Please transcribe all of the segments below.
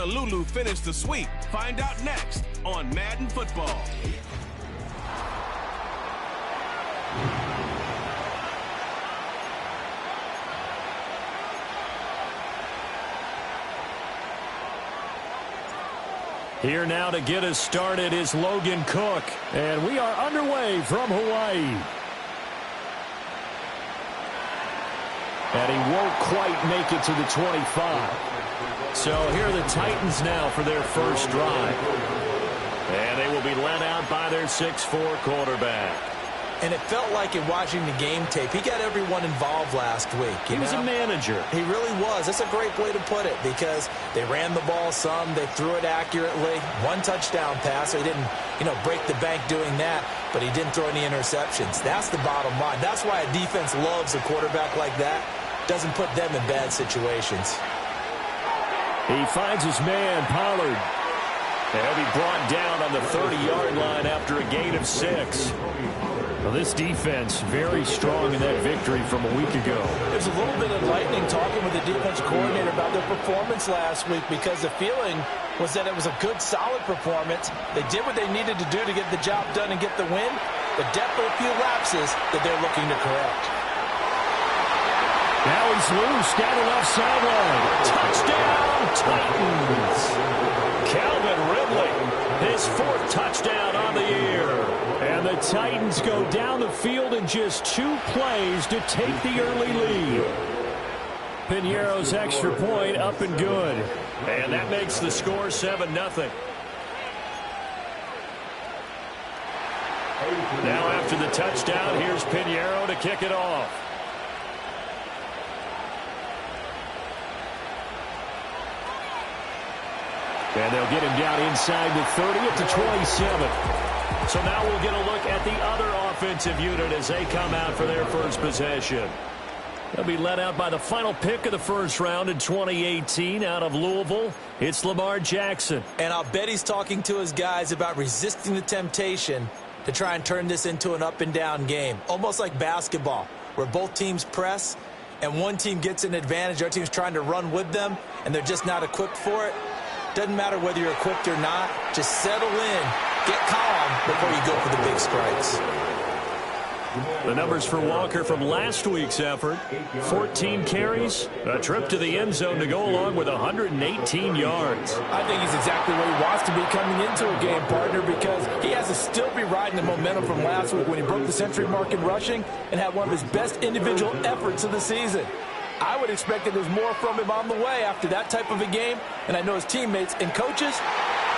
Lulu finish the sweep? Find out next on Madden Football. Here now to get us started is Logan Cook. And we are underway from Hawaii. And he won't quite make it to the 25. So here are the Titans now for their first drive. And they will be led out by their 6'4" quarterback. And it felt like in watching the game tape, he got everyone involved last week. He was a manager. He really was. That's a great way to put it because they ran the ball some. They threw it accurately. One touchdown pass. So he didn't, break the bank doing that, but he didn't throw any interceptions. That's the bottom line. That's why a defense loves a quarterback like that. Doesn't put them in bad situations. He finds his man, Pollard. And he'll be brought down on the 30-yard line after a gain of 6. Well, this defense very strong in that victory from a week ago. It was a little bit enlightening talking with the defense coordinator about their performance last week because the feeling was that it was a good, solid performance. They did what they needed to do to get the job done and get the win, but definitely a few lapses that they're looking to correct. Now he's loose down the left sideline. Touchdown, Titans. Calvin Ridley, his 4th touchdown on the year. And the Titans go down the field in just 2 plays to take the early lead. Piñeiro's extra point up and good. And that makes the score 7-0. Now after the touchdown, here's Piñeiro to kick it off. And they'll get him down inside the 30 at the 27. So now we'll get a look at the other offensive unit as they come out for their first possession. They'll be led out by the final pick of the first round in 2018 out of Louisville. It's Lamar Jackson. And I'll bet he's talking to his guys about resisting the temptation to try and turn this into an up-and-down game. Almost like basketball, where both teams press and one team gets an advantage. Our team's trying to run with them, and they're just not equipped for it. Doesn't matter whether you're equipped or not. Just settle in, get calm before you go for the big strikes. The numbers for Walker from last week's effort: 14 carries, a trip to the end zone to go along with 118 yards. I think he's exactly where he wants to be coming into a game, partner, because he has to still be riding the momentum from last week when he broke the century mark in rushing and had one of his best individual efforts of the season. I would expect that there's more from him on the way after that type of a game, and I know his teammates and coaches.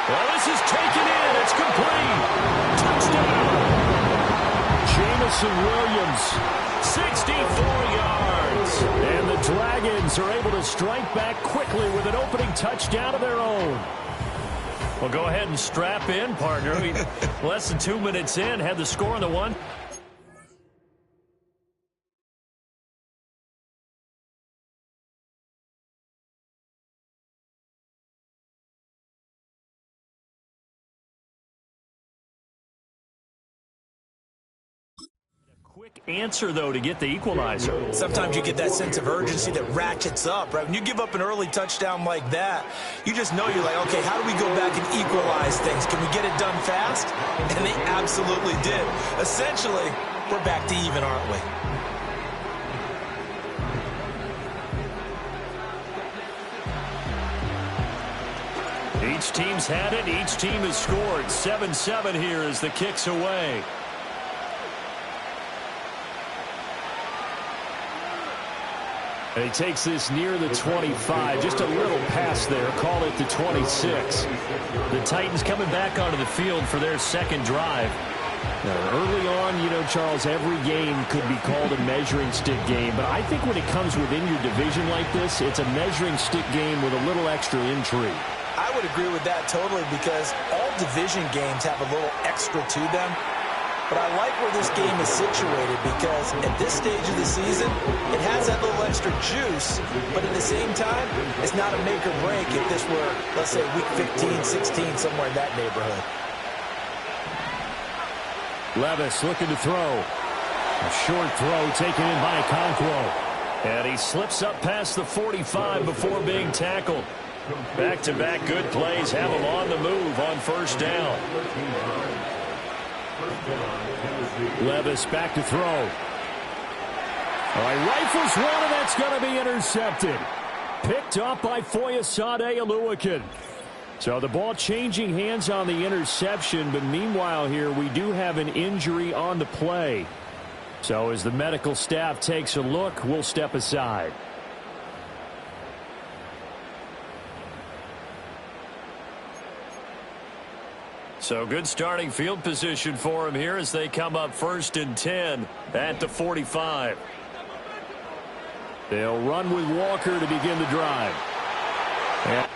Well, this is taken in. It's complete. Touchdown. Jameson Williams, 64 yards. And the Dragons are able to strike back quickly with an opening touchdown of their own. Well, go ahead and strap in, partner. Less than 2 minutes in, had the score on the one. Quick answer, though, to get the equalizer. Sometimes you get that sense of urgency that ratchets up, right? When you give up an early touchdown like that, you just know you're like, okay, how do we go back and equalize things? Can we get it done fast? And they absolutely did. Essentially, we're back to even, aren't we? Each team's had it. Each team has scored. 7-7 here as the kick's away. And he takes this near the 25. Just a little pass there. Call it the 26. The Titans coming back onto the field for their second drive. Now, early on, Charles, every game could be called a measuring stick game. But I think when it comes within your division like this, it's a measuring stick game with a little extra intrigue. I would agree with that totally because all division games have a little extra to them. But I like where this game is situated because at this stage of the season, it has that little extra juice, but at the same time, it's not a make or break if this were, let's say, week 15, 16, somewhere in that neighborhood. Levis looking to throw. A short throw taken in by Okonkwo. And he slips up past the 45 before being tackled. Back-to-back good plays have them on the move on first down. Levis back to throw. All right, rifles one, and that's going to be intercepted. Picked up by Foyesade Oluokun. So the ball changing hands on the interception, but meanwhile here we do have an injury on the play. So as the medical staff takes a look, we'll step aside. So good starting field position for him here as they come up 1st and 10 at the 45. They'll run with Walker to begin the drive. And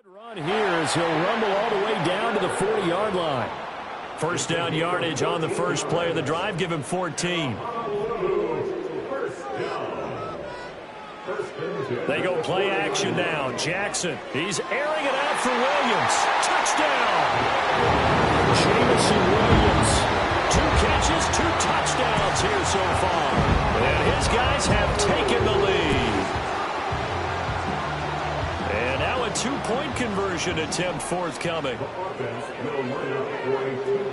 run here as he'll rumble all the way down to the 40-yard line. First down yardage on the first play of the drive. Give him 14. They go play action now. Jackson, he's airing it out for Williams. Touchdown! Jameson Williams. 2 catches, 2 touchdowns here so far. And his guys have taken the lead. And now a 2-point conversion attempt forthcoming.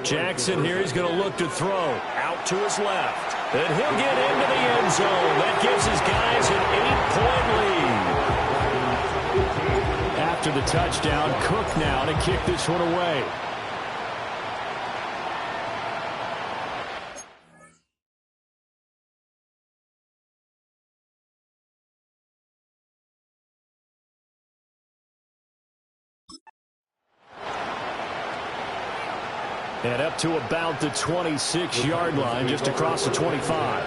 Jackson here, he's going to look to throw out to his left. And he'll get into the end zone. That gives his guys an 8-point lead. After the touchdown, Cook now to kick this one away. And up to about the 26-yard line, just across the 25.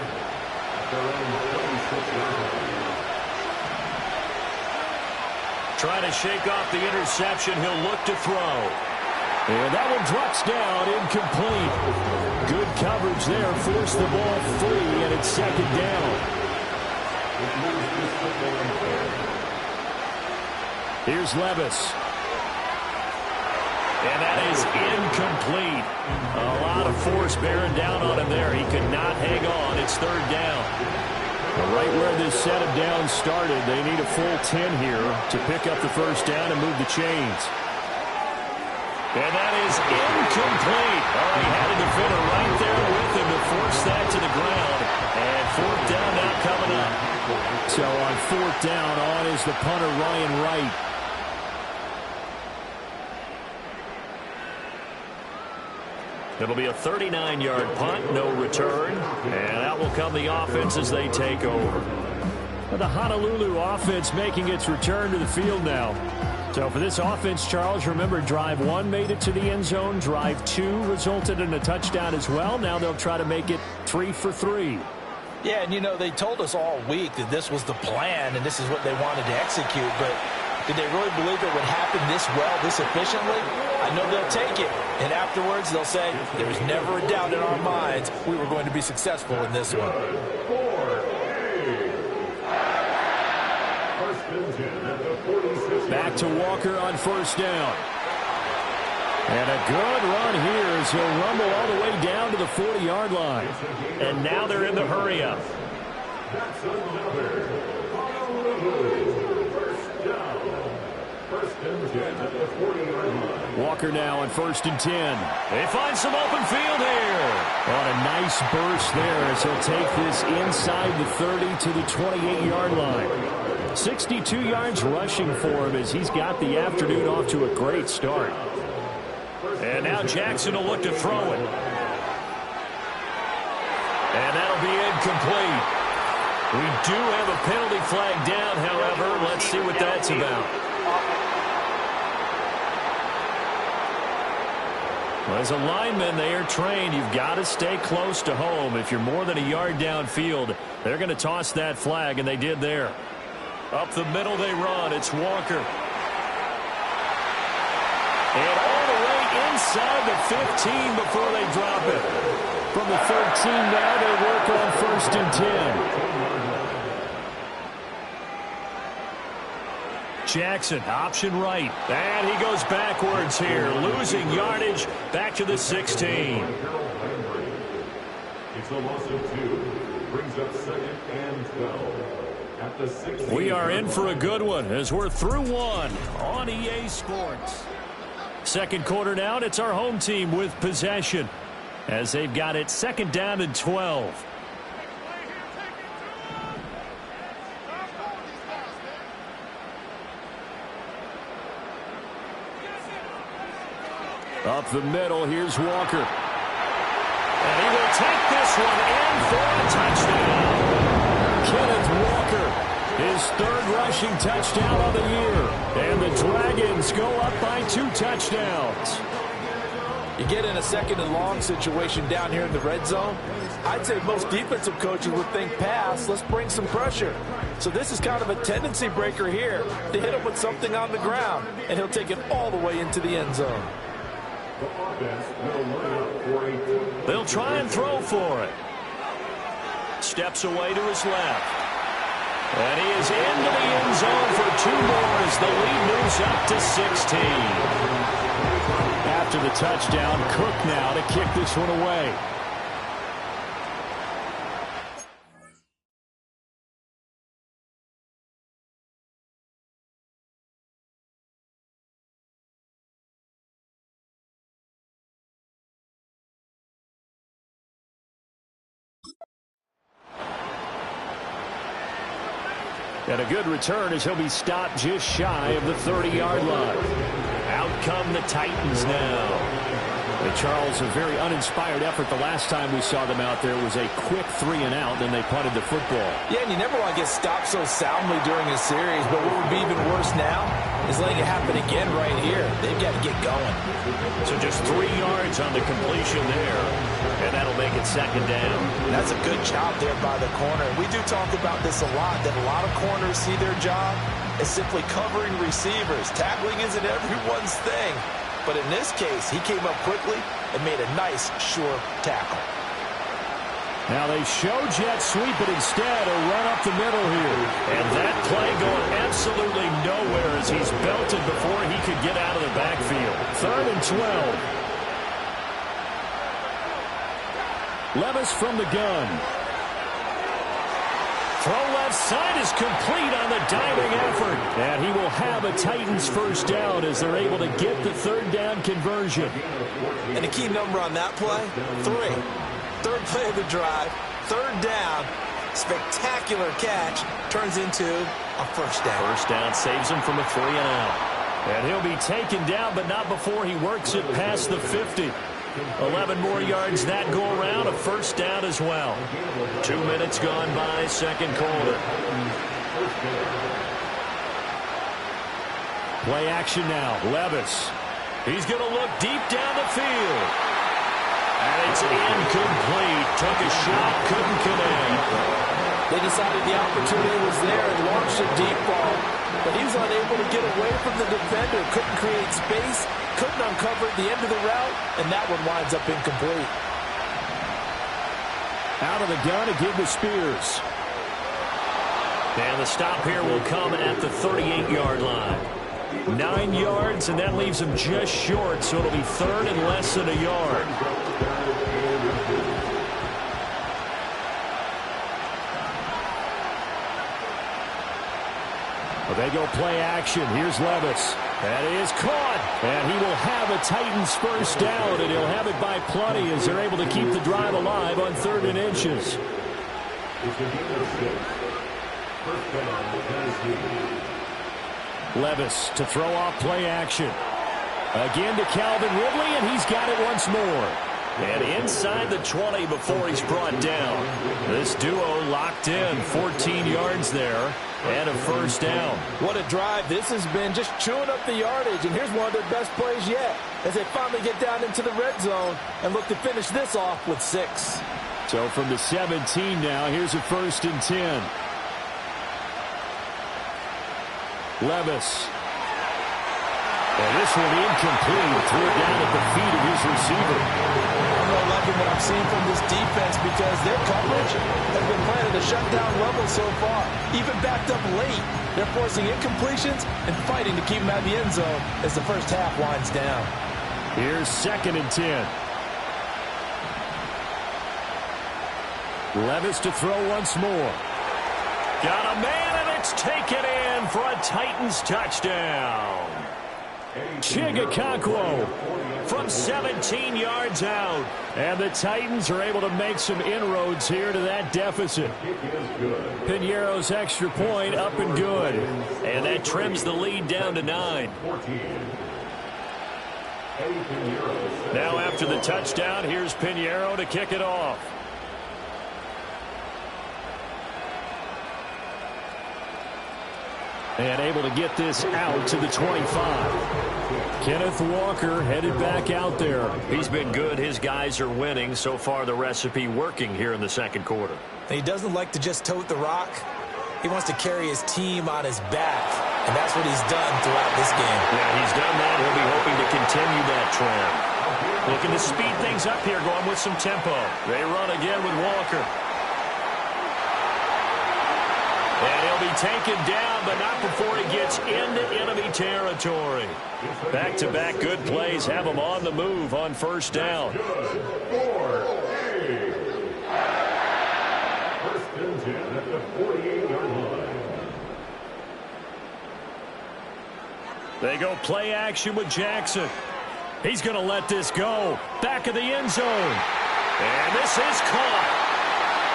Trying to shake off the interception. He'll look to throw. And that one drops down, incomplete. Good coverage there, forced the ball free, and it's 2nd down. Here's Levis. And that is incomplete. A lot of force bearing down on him there. He could not hang on. It's 3rd down. Right where this set of downs started, they need a full 10 here to pick up the first down and move the chains. And that is incomplete. Oh, he had a defender right there with him to force that to the ground. And 4th down now coming up. So on 4th down, on is the punter Ryan Wright. It'll be a 39-yard punt, no return. And that will come the offense as they take over. The Honolulu offense making its return to the field now. So for this offense, Charles, remember, drive 1 made it to the end zone. Drive 2 resulted in a touchdown as well. Now they'll try to make it 3 for 3. Yeah, and, you know, they told us all week that this was the plan and this is what they wanted to execute. But did they really believe it would happen this well, this efficiently? I know they'll take it. And afterwards, they'll say, there's never a doubt in our minds we were going to be successful in this one. Back to Walker on 1st down. And a good run here as he'll rumble all the way down to the 40-yard line. And now they're in the hurry-up. Walker now on 1st and 10. They find some open field here. On a nice burst there as he'll take this inside the 30 to the 28-yard line. 62 yards rushing for him as he's got the afternoon off to a great start. And now Jackson will look to throw it. And that'll be incomplete. We do have a penalty flag down, however. Let's see what that's about. Well, as a lineman, they are trained. You've got to stay close to home. If you're more than a yard downfield, they're going to toss that flag, and they did there. Up the middle they run. It's Walker. And all the way inside the 15 before they drop it. From the 13 now, they work on 1st and 10. Jackson, option right. And he goes backwards here, losing yardage back to the 16. It's a loss of 2. Brings up 2nd and 12. At the 16. We are in for a good one as we're through one on EA Sports. Second quarter now, and it's our home team with possession as they've got it 2nd down and 12. Up the middle, here's Walker. And he will take this one in for a touchdown. Kenneth Walker, his 3rd rushing touchdown of the year. And the Dragons go up by 2 touchdowns. You get in a 2nd and long situation down here in the red zone. I'd say most defensive coaches would think pass, let's bring some pressure. So this is kind of a tendency breaker here to hit him with something on the ground, and he'll take it all the way into the end zone. They'll try and throw for it. Steps away to his left. And he is into the end zone for 2 more as the lead moves up to 16. After the touchdown, Cook now to kick this one away. And a good return as he'll be stopped just shy of the 30-yard line. Out come the Titans now. Charles, a very uninspired effort the last time we saw them out there. It was a quick 3 and out, then they punted the football. Yeah, and you never want to get stopped so soundly during a series, but what would be even worse now is letting it happen again right here. They've got to get going. So just 3 yards on the completion there, and that'll make it 2nd down. That's a good job there by the corner. We do talk about this a lot, that a lot of corners see their job as simply covering receivers. Tackling isn't everyone's thing. But in this case, he came up quickly and made a nice, sure tackle. Now they show jet sweep, but instead a run up the middle here. And that play going absolutely nowhere as he's belted before he could get out of the backfield. 3rd and 12. Levis from the gun. Throw left side is complete on the diving effort. And he will have a Titans 1st down as they're able to get the 3rd down conversion. And a key number on that play, 3. 3rd play of the drive, 3rd down, spectacular catch, turns into a 1st down. 1st down saves him from a 3 and out. And he'll be taken down, but not before he works it past the 50. 11 more yards that go around, a 1st down as well. 2 minutes gone by, 2nd quarter. Play action now, Levis. He's going to look deep down the field. And it's incomplete. Took a shot, couldn't connect. They decided the opportunity was there and launched a deep ball. But he was unable to get away from the defender. Couldn't create space. Couldn't uncover at the end of the route. And that one winds up incomplete. Out of the gun again to Spears. And the stop here will come at the 38-yard line. 9 yards, and that leaves him just short, so it'll be 3rd and less than a yard. Well, they go play action. Here's Levis. That is caught, and he will have a Titans 1st down, and he'll have it by plenty as they're able to keep the drive alive on 3rd and inches. Levis to throw off play action. Again to Calvin Ridley, and he's got it once more. And inside the 20 before he's brought down. This duo locked in, 14 yards there, and a first down. What a drive this has been, just chewing up the yardage. And here's one of their best plays yet as they finally get down into the red zone and look to finish this off with 6. So from the 17 now, here's a 1st and 10. Levis. And this one incomplete. Threw it down at the feet of his receiver. I'm not liking what I'm seeing from this defense because their coverage has been playing at a shutdown level so far. Even backed up late, they're forcing incompletions and fighting to keep them out of the end zone as the first half winds down. Here's 2nd and 10. Levis to throw once more. Got a man, and it's taken in for a Titans touchdown. Chigakakwo From 17 yards out. And the Titans are able to make some inroads here to that deficit. Piñeiro's extra point up and good. And that trims the lead down to 9. Now after the touchdown, here's Piñeiro to kick it off. And able to get this out to the 25. Kenneth Walker headed back out there. He's been good. His guys are winning. So far, the recipe working here in the second quarter. And he doesn't like to just tote the rock. He wants to carry his team on his back. And that's what he's done throughout this game. Yeah, he's done that. He'll be hoping to continue that trend. Looking to speed things up here, going with some tempo. They run again with Walker. And he'll be taken down, but not before he gets into enemy territory. Back-to-back good plays have him on the move on first down. First and 10 at the 48-yard line. They go play action with Jackson. He's going to let this go. Back of the end zone. And this is caught.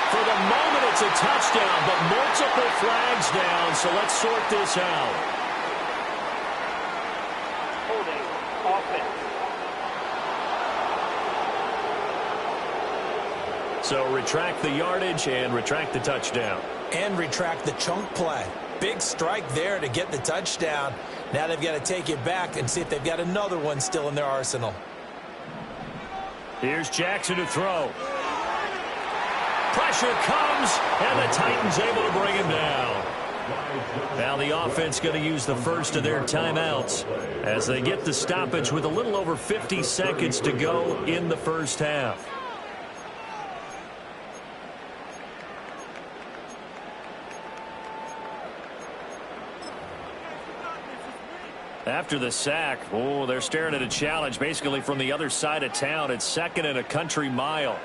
For the moment, it's a touchdown, but multiple flags down, so let's sort this out. Holding offense. So retract the yardage and retract the touchdown. And retract the chunk play. Big strike there to get the touchdown. Now they've got to take it back and see if they've got another one still in their arsenal. Here's Jackson to throw. Pressure comes, and the Titans able to bring him down. Now the offense going to use the first of their timeouts as they get the stoppage with a little over 50 seconds to go in the first half. After the sack, they're staring at a challenge basically from the other side of town. It's 2nd and a country mile.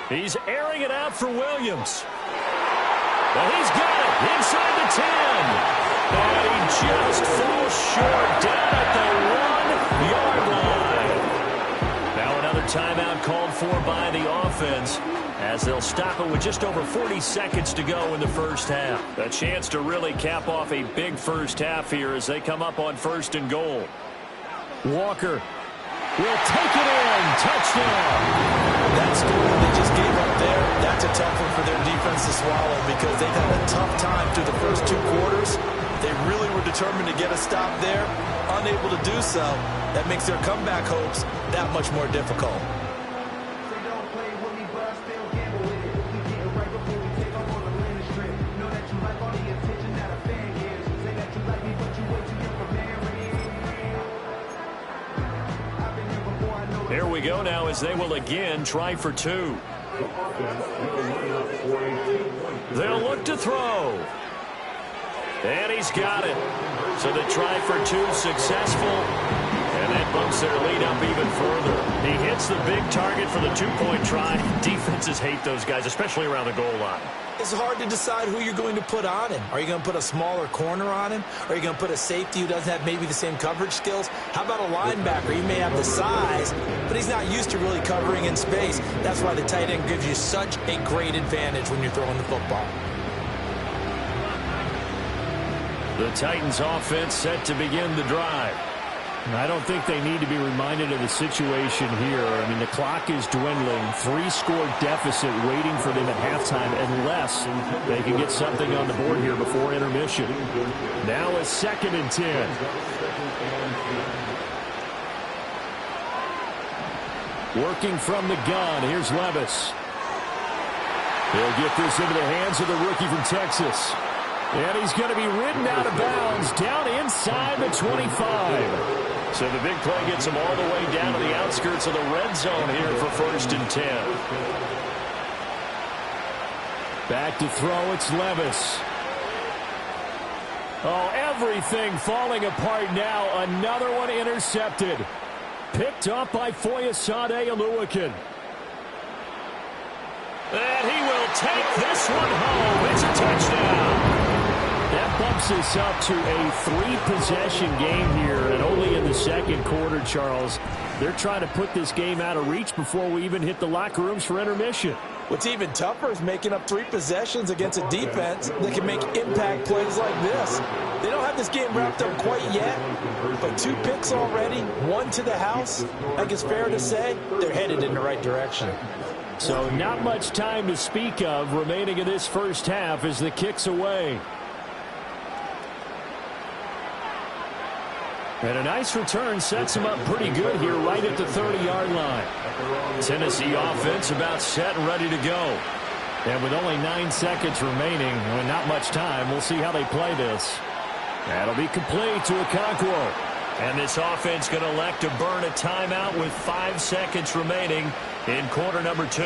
He's airing it out for Williams. And he's got it inside the 10. And he just falls short down at the 1-yard line. Now another timeout called for by the offense as they'll stop it with just over 40 seconds to go in the first half. A chance to really cap off a big first half here as they come up on 1st and goal. Walker will take it in. Touchdown. That score they just gave up there, that's a tough one for their defense to swallow because they've had a tough time through the first 2 quarters. They really were determined to get a stop there, unable to do so. That makes their comeback hopes that much more difficult. Here we go now as they will again try for 2. They'll look to throw. And he's got it. So the try for 2 successful. And that bumps their lead up even further. He hits the big target for the 2-point try. Defenses hate those guys, especially around the goal line. It's hard to decide who you're going to put on him. Are you going to put a smaller corner on him? Or are you going to put a safety who doesn't have maybe the same coverage skills? How about a linebacker? He may have the size, but he's not used to really covering in space. That's why the tight end gives you such a great advantage when you're throwing the football. The Titans offense set to begin the drive. I don't think they need to be reminded of the situation here. I mean, the clock is dwindling. 3-score deficit waiting for them at halftime unless they can get something on the board here before intermission. Now a 2nd and 10. Working from the gun. Here's Levis. He'll get this into the hands of the rookie from Texas. And he's going to be ridden out of bounds down inside the 25. So the big play gets him all the way down to the outskirts of the red zone here for 1st and 10. Back to throw, it's Levis. Oh, everything falling apart now. Another one intercepted. Picked up by Foyesade Oluokun. And he will take this one home. It's a touchdown. That bumps us up to a 3-possession game here, and only in the 2nd quarter, Charles. They're trying to put this game out of reach before we even hit the locker rooms for intermission. What's even tougher is making up 3 possessions against a defense that can make impact plays like this. They don't have this game wrapped up quite yet, but 2 picks already, 1 to the house. I think it's fair to say they're headed in the right direction. So not much time to speak of remaining in this first half as the kick's away. And a nice return sets him up pretty good here right at the 30-yard line. Tennessee offense about set and ready to go. And with only 9 seconds remaining and not much time, we'll see how they play this. That'll be complete to Okonkwo. And this offense going to elect to burn a timeout with 5 seconds remaining in quarter number 2.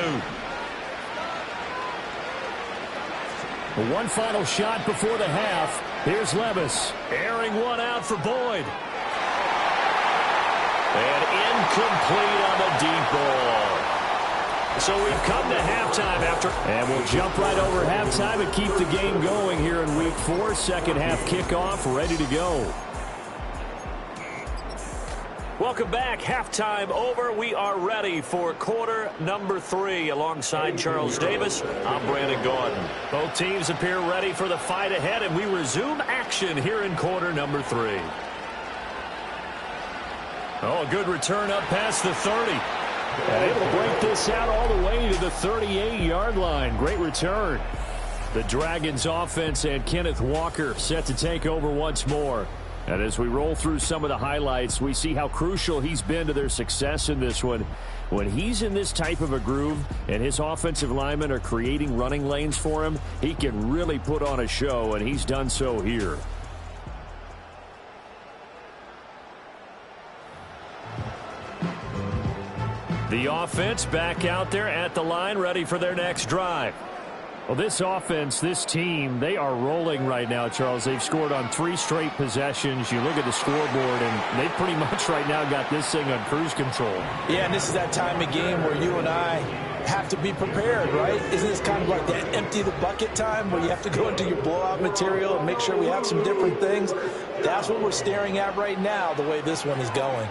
One final shot before the half. Here's Levis. Airing one out for Boyd. And incomplete on the deep ball. So we've come to halftime after. And we'll jump right over halftime and keep the game going here in week 4. Second half kickoff ready to go. Welcome back. Halftime over. We are ready for quarter number 3. Alongside Charles Davis, I'm Brandon Gaudin. Both teams appear ready for the fight ahead, and we resume action here in quarter number 3. Oh, a good return up past the 30. And able to break this out all the way to the 38-yard line. Great return. The Dragons offense and Kenneth Walker set to take over once more. And as we roll through some of the highlights, we see how crucial he's been to their success in this one. When he's in this type of a groove and his offensive linemen are creating running lanes for him, he can really put on a show, and he's done so here. The offense back out there at the line, ready for their next drive. Well, this offense, this team, they are rolling right now, Charles. They've scored on 3 straight possessions. You look at the scoreboard, and they pretty much right now got this thing on cruise control. Yeah, and this is that time of game where you and I have to be prepared, right? Isn't this kind of like that empty the bucket time where you have to go into your blowout material and make sure we have some different things? That's what we're staring at right now, the way this one is going.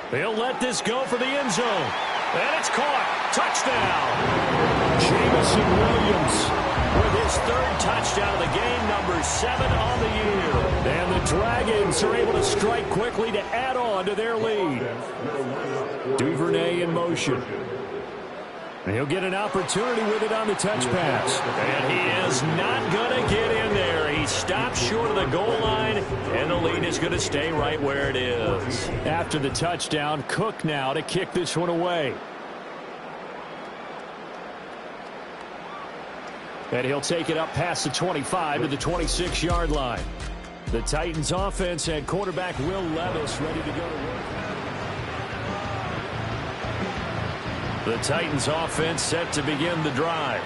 They'll let this go for the end zone. And it's caught. Touchdown. Jameson Williams with his 3rd touchdown of the game, number 7 on the year. And the Dragons are able to strike quickly to add on to their lead. Duvernay in motion. And he'll get an opportunity with it on the touch pass. And he is not going to get in there. He stops short of the goal line, and the lead is going to stay right where it is. After the touchdown, Cook now to kick this one away. And he'll take it up past the 25 to the 26-yard line. The Titans offense and quarterback Will Levis ready to go to work. The Titans offense set to begin the drive.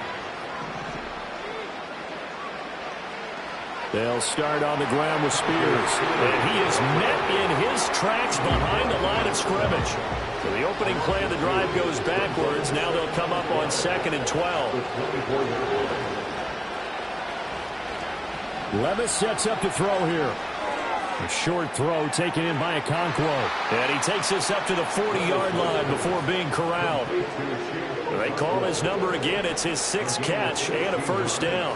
They'll start on the ground with Spears. And he is met in his tracks behind the line of scrimmage. So the opening play of the drive goes backwards. Now they'll come up on 2nd and 12. Levis sets up to throw here. A short throw taken in by Okonkwo. And he takes this up to the 40-yard line before being corralled. They call his number again. It's his 6th catch and a first down.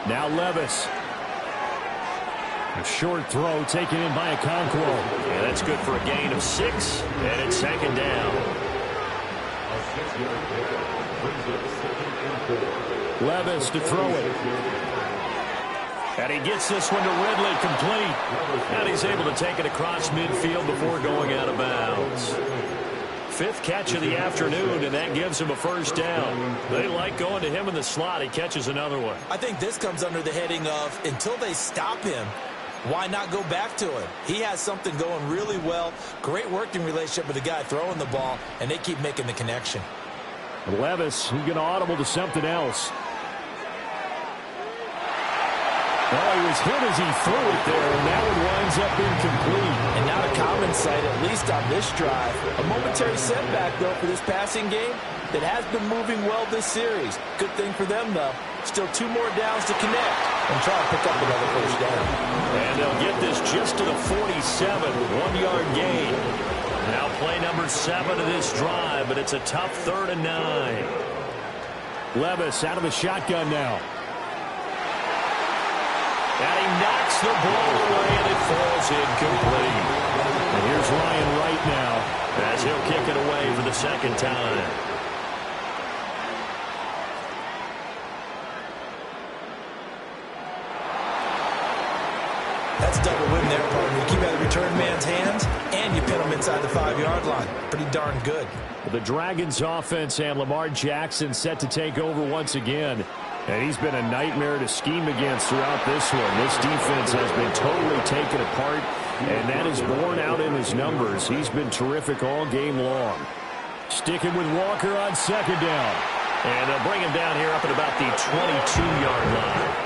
Now Levis. A short throw taken in by Okonkwo. Yeah, that's good for a gain of 6, and it's second down. A 6-yard pickup brings up 2nd and 4. Levis to throw it. And he gets this one to Ridley, complete. And he's able to take it across midfield before going out of bounds. 5th catch of the afternoon, and that gives him a first down. They like going to him in the slot. He catches another one. I think this comes under the heading of, until they stop him, why not go back to him? He has something going really well. Great working relationship with the guy throwing the ball, and they keep making the connection. Levis, he's going to audible to something else. Oh, he was hit as he threw it there, and that one winds up incomplete. And not a common sight, at least on this drive. A momentary setback, though, for this passing game that has been moving well this series. Good thing for them, though. Still 2 more downs to connect and try to pick up another first down. And they'll get this just to the 47, 1-yard gain. Now play number 7 of this drive, but it's a tough 3rd and 9. Levis out of the shotgun now. And he knocks the ball away, and it falls incomplete. And here's Ryan Wright now, as he'll kick it away for the 2nd time. That's double win there, partner. You keep out of the return man's hands, and you pin him inside the 5-yard line. Pretty darn good. The Dragons offense and Lamar Jackson set to take over once again. And he's been a nightmare to scheme against throughout this one. This defense has been totally taken apart, and that is borne out in his numbers. He's been terrific all game long. Sticking with Walker on 2nd down. And they'll bring him down here up at about the 22-yard line.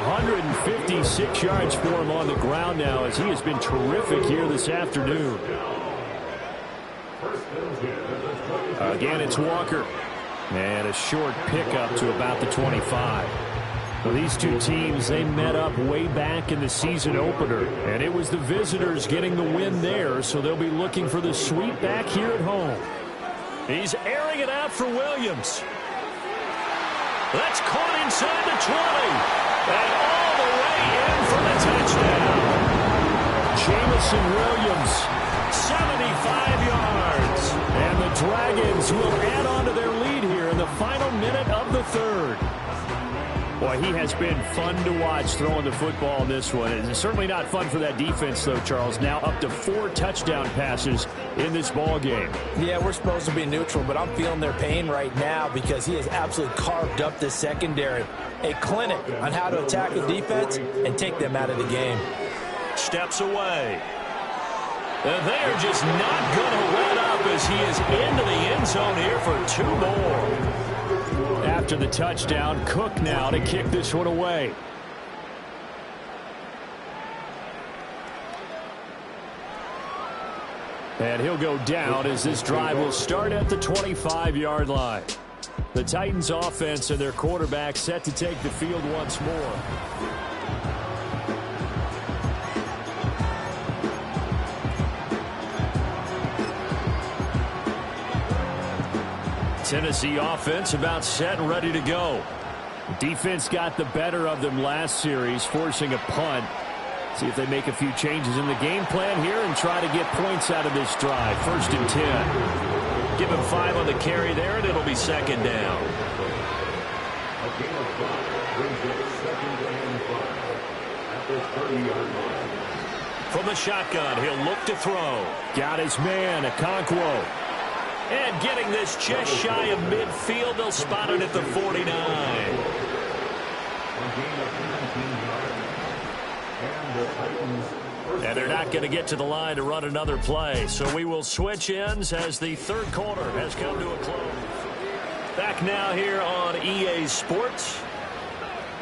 156 yards for him on the ground now, as he has been terrific here this afternoon. Again, it's Walker. And a short pickup to about the 25. Well, these two teams, they met up way back in the season opener. And it was the visitors getting the win there, so they'll be looking for the sweep back here at home. He's airing it out for Williams. That's caught inside the 20. And all the way in for the touchdown. Jamison Williams, 75 yards. And the Dragons will add on to their lead here in the final minute of the 3rd. Boy, he has been fun to watch throwing the football in this one. It's certainly not fun for that defense, though, Charles. Now up to 4 touchdown passes in this ball game. Yeah, we're supposed to be neutral, but I'm feeling their pain right now because he has absolutely carved up this secondary. A clinic on how to attack the defense and take them out of the game. Steps away. And they are just not going to let up as he is into the end zone here for 2 more. After the touchdown, Cook now to kick this one away. And he'll go down as this drive will start at the 25-yard line. The Titans offense and their quarterback set to take the field once more. Tennessee offense about set and ready to go. Defense got the better of them last series, forcing a punt. See if they make a few changes in the game plan here and try to get points out of this drive. 1st and 10. Give him 5 on the carry there, and it'll be 2nd down. A gain of 5 brings up 2nd and 5 at the 30-yard line. From the shotgun, he'll look to throw. Got his man, Okonkwo. And getting this just shy of midfield, they'll spot it at the 49. And they're not going to get to the line to run another play. So we will switch ends as the 3rd quarter has come to a close. Back now here on EA Sports.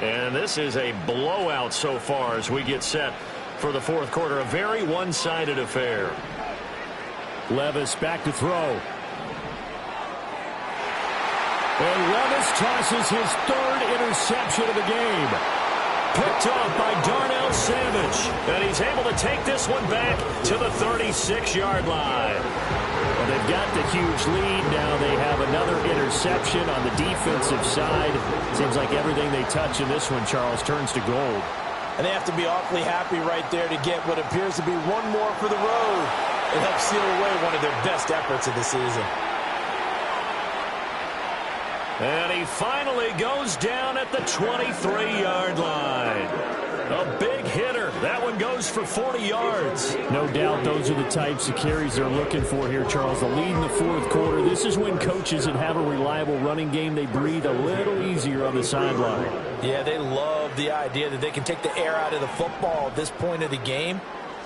And this is a blowout so far as we get set for the 4th quarter. A very one-sided affair. Levis back to throw. And Levis tosses his 3rd interception of the game. Picked off by Darnell Savage. And he's able to take this one back to the 36-yard line. Well, they've got the huge lead. Now they have another interception on the defensive side. Seems like everything they touch in this one, Charles, turns to gold. And they have to be awfully happy right there to get what appears to be one more for the road. It helps seal away one of their best efforts of the season. And he finally goes down at the 23-yard line. A big hitter. That one goes for 40 yards. No doubt those are the types of carries they're looking for here, Charles. The lead in the fourth quarter. This is when coaches that have a reliable running game, they breathe a little easier on the sideline. Yeah, they love the idea that they can take the air out of the football at this point of the game.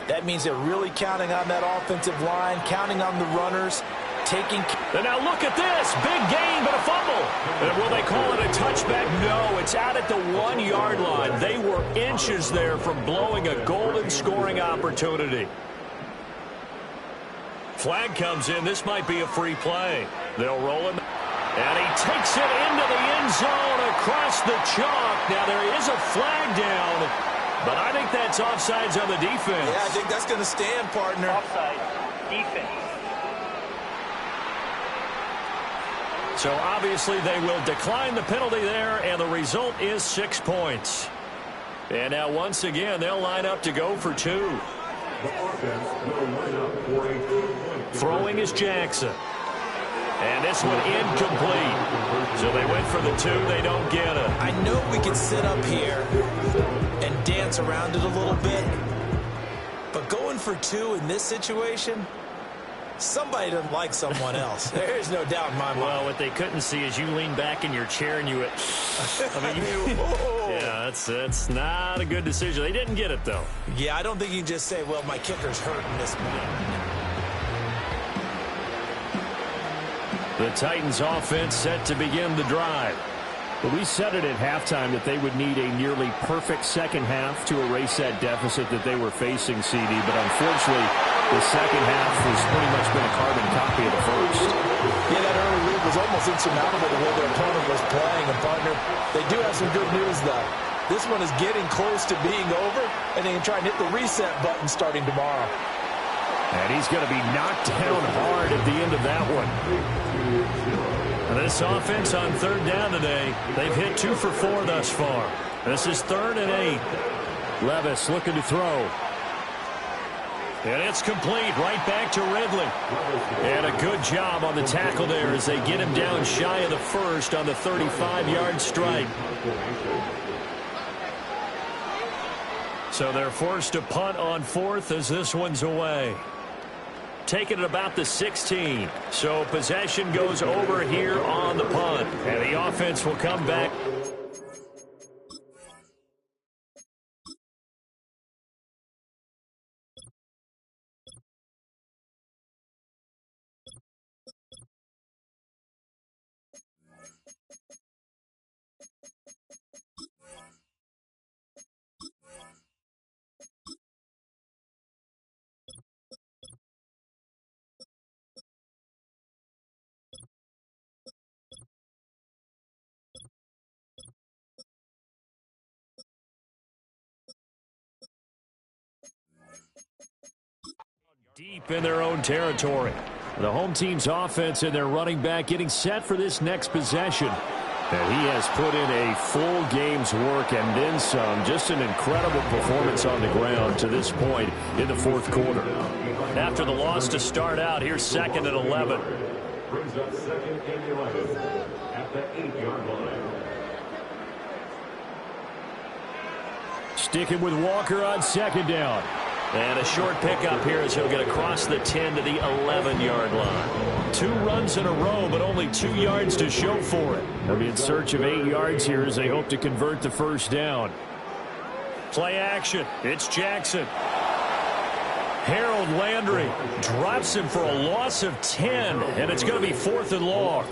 That means they're really counting on that offensive line, counting on the runners, taking... And now look at this. Big gain, but a fumble. And will they call it a touchback? No, it's out at the 1-yard line. They were inches there from blowing a golden scoring opportunity. Flag comes in. This might be a free play. They'll roll him. And he takes it into the end zone across the chalk. Now there is a flag down, but I think that's offsides on the defense. Yeah, I think that's going to stand, partner. Offside. Defense. So obviously they will decline the penalty there, and the result is 6 points. And now once again, they'll line up to go for 2. Throwing is Jackson. And this one incomplete. So they went for the 2. They don't get it. I know we can sit up here and dance around it a little bit, but going for 2 in this situation, somebody doesn't like someone else. There's no doubt in my mind. Well, what they couldn't see is you lean back in your chair and you went, yeah, that's not a good decision. They didn't get it, though. Yeah, I don't think you can just say, well, my kicker's hurting this one. The Titans offense set to begin the drive. But we said it at halftime that they would need a nearly perfect second half to erase that deficit that they were facing, CD. But unfortunately, the second half has pretty much been a carbon copy of the first. Yeah, that early lead was almost insurmountable the way their opponent was playing. And, partner, they do have some good news, though. This one is getting close to being over, and they can try and hit the reset button starting tomorrow. And he's going to be knocked down hard at the end of that one. And this offense on third down today, they've hit 2 for 4 thus far. This is 3rd and 8. Levis looking to throw. And it's complete right back to Ridley. And a good job on the tackle there as they get him down shy of the first on the 35-yard strike. So they're forced to punt on 4th as this one's away. Taking it about the 16. So possession goes over here on the punt. And the offense will come back. Deep in their own territory. The home team's offense and their running back getting set for this next possession. And he has put in a full game's work and then some. Just an incredible performance on the ground to this point in the fourth quarter. After the loss to start out, here's 2nd and 11. Brings up 2nd and 11 at the 8-yard line. Sticking with Walker on 2nd down. And a short pickup here as he'll get across the 10 to the 11-yard line. 2 runs in a row, but only 2 yards to show for it. They'll be in search of 8 yards here as they hope to convert the first down. Play action. It's Jackson. Harold Landry drops him for a loss of 10, and it's going to be 4th and long.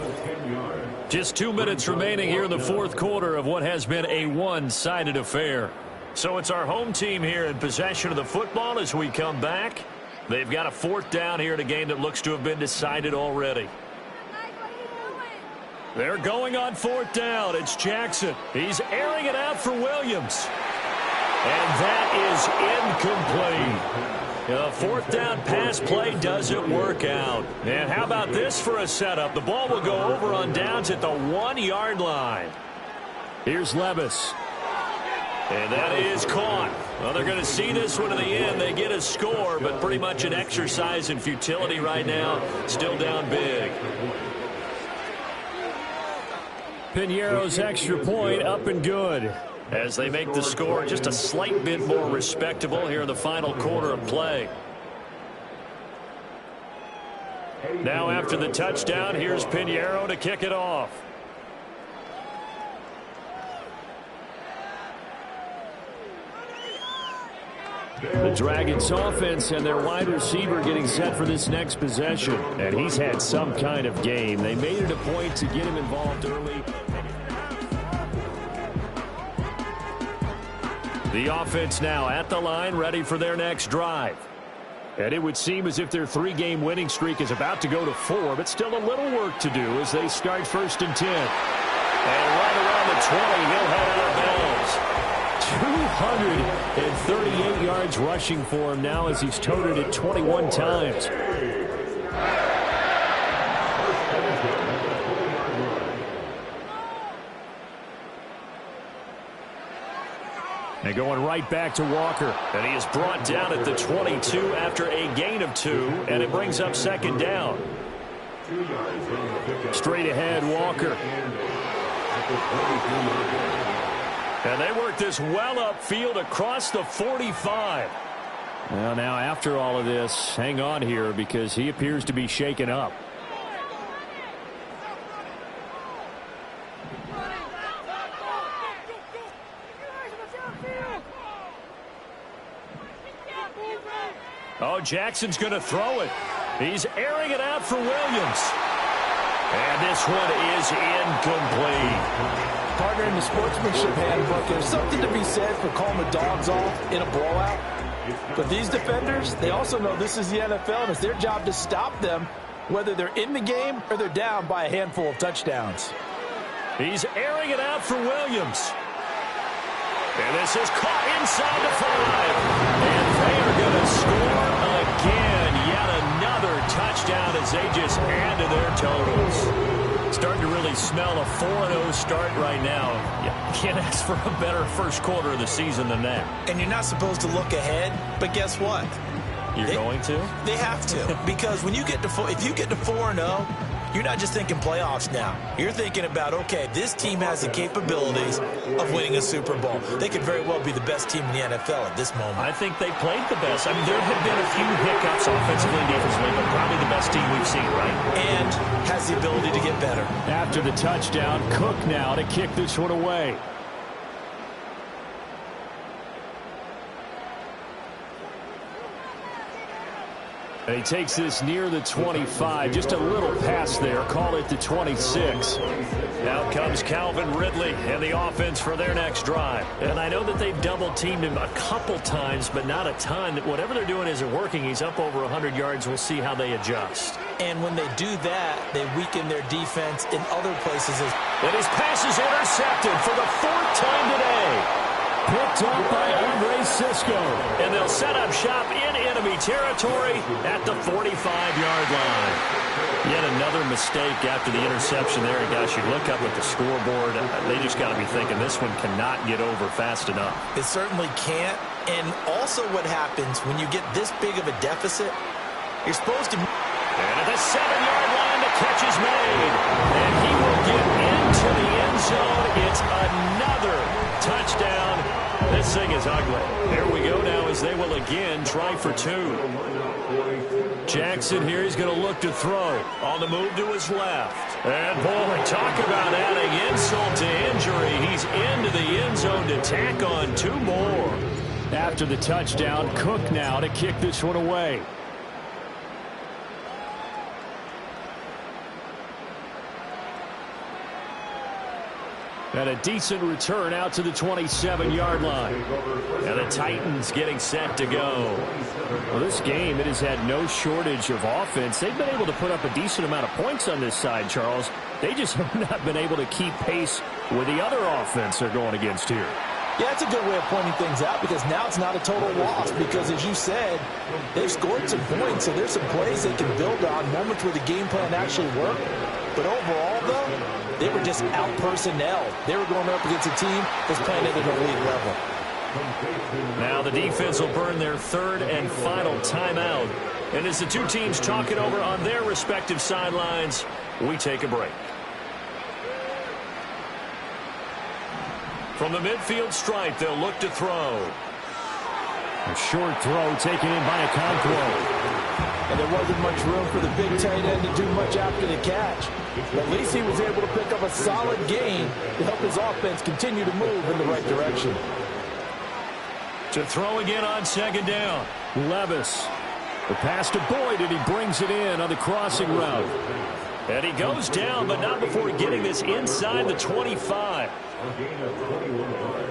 Just 2 minutes remaining here in the fourth quarter of what has been a one-sided affair. So it's our home team here in possession of the football as we come back. They've got a 4th down here in a game that looks to have been decided already. They're going on 4th down. It's Jackson. He's airing it out for Williams. And that is incomplete. A 4th down pass play doesn't work out. And how about this for a setup? The ball will go over on downs at the 1-yard line. Here's Levis. And that is caught. Well, they're going to see this one in the end. They get a score, but pretty much an exercise in futility right now. Still down big. Piñeiro's extra point up and good. As they make the score just a slight bit more respectable here in the final quarter of play. Now after the touchdown, here's Piñeiro to kick it off. The Dragons offense and their wide receiver getting set for this next possession. And he's had some kind of game. They made it a point to get him involved early. The offense now at the line, ready for their next drive. And it would seem as if their 3-game winning streak is about to go to 4, but still a little work to do as they start 1st and 10. And right around the 20, he'll head out of bounds. 238 yards rushing for him now as he's toted it 21 times. And going right back to Walker. And he is brought down at the 22 after a gain of 2, and it brings up 2nd down. Straight ahead, Walker. And they work this well upfield across the 45. Well, now after all of this, hang on here because he appears to be shaken up. Oh, Jackson's going to throw it. He's airing it out for Williams. And this one is incomplete. Partner, in the sportsmanship handbook, there's something to be said for calling the dogs off in a blowout. But these defenders, they also know this is the NFL, and it's their job to stop them, whether they're in the game or they're down by a handful of touchdowns. He's airing it out for Williams. And this is caught inside the 5. And they are going to score again. Yet another touchdown as they just add to their totals. Starting to really smell a 4-0 start right now. You can't ask for a better first quarter of the season than that. And you're not supposed to look ahead, but guess what? You're going to? They have to. Because when you get to if you get to 4-0, you're not just thinking playoffs now. You're thinking about, okay, this team has the capabilities of winning a Super Bowl. They could very well be the best team in the NFL at this moment. I think they played the best. I mean, there have been a few hiccups offensively and defensively, but probably the best team we've seen, right? And has the ability to get better. After the touchdown, Cook now to kick this one away. And he takes this near the 25. Just a little pass there. Call it the 26. Now comes Calvin Ridley and the offense for their next drive. And I know that they've double-teamed him a couple times, but not a ton. Whatever they're doing isn't working. He's up over 100 yards. We'll see how they adjust. And when they do that, they weaken their defense in other places. And his pass is intercepted for the 4th time today. Picked up by Andre Cisco. And they'll set up shop in enemy territory at the 45-yard line. Yet another mistake after the interception there. And gosh, you look up at the scoreboard, they just got to be thinking this one cannot get over fast enough. It certainly can't. And also what happens when you get this big of a deficit, you're supposed to... And at the 7-yard line, the catch is made. And he will get into the end zone. It's another touchdown. This thing is ugly. There we go now as they will again try for 2. Jackson here, he's going to look to throw. On the move to his left. And boy, talk about adding insult to injury. He's into the end zone to tack on 2 more. After the touchdown, Cook now to kick this one away. And a decent return out to the 27-yard line. And the Titans getting set to go. Well, this game, it has had no shortage of offense. They've been able to put up a decent amount of points on this side, Charles. They just have not been able to keep pace with the other offense they're going against here. Yeah, that's a good way of pointing things out because now it's not a total loss because, as you said, they've scored some points, so there's some plays they can build on, moments where the game plan actually worked. But overall, though, They were just out-personnelled. They were going up against a team that's playing at an elite level. Now the defense will burn their third and final timeout. And as the two teams talk it over on their respective sidelines, we take a break. From the midfield stripe, they'll look to throw. A short throw taken in by Okonkwo. And there wasn't much room for the big tight end to do much after the catch. But at least he was able to pick up a solid gain to help his offense continue to move in the right direction. To throw again on second down. Levis. The pass to Boyd, and he brings it in on the crossing route. And he goes down, but not before getting this inside the 25. A gain of 21 yards.